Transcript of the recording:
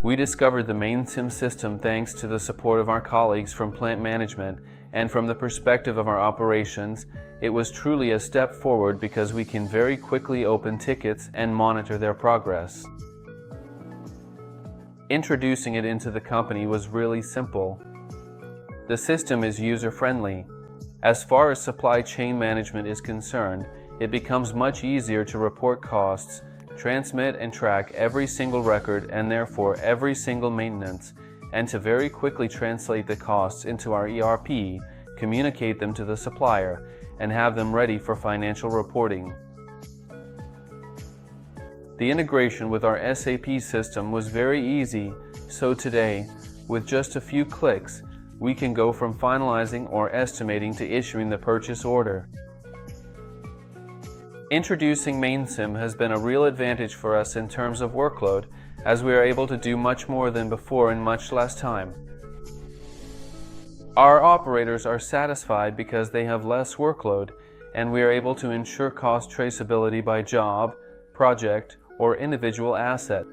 We discovered the mainsim system thanks to the support of our colleagues from plant management, and from the perspective of our operations, it was truly a step forward because we can very quickly open tickets and monitor their progress. Introducing it into the company was really simple. The system is user-friendly. As far as supply chain management is concerned, it becomes much easier to report costs, transmit and track every single record and therefore every single maintenance, and to very quickly translate the costs into our ERP, communicate them to the supplier, and have them ready for financial reporting. The integration with our SAP system was very easy, so today, with just a few clicks, we can go from finalizing or estimating to issuing the purchase order. Introducing mainsim has been a real advantage for us in terms of workload, as we are able to do much more than before in much less time. Our operators are satisfied because they have less workload, and we are able to ensure cost traceability by job, project, or individual asset.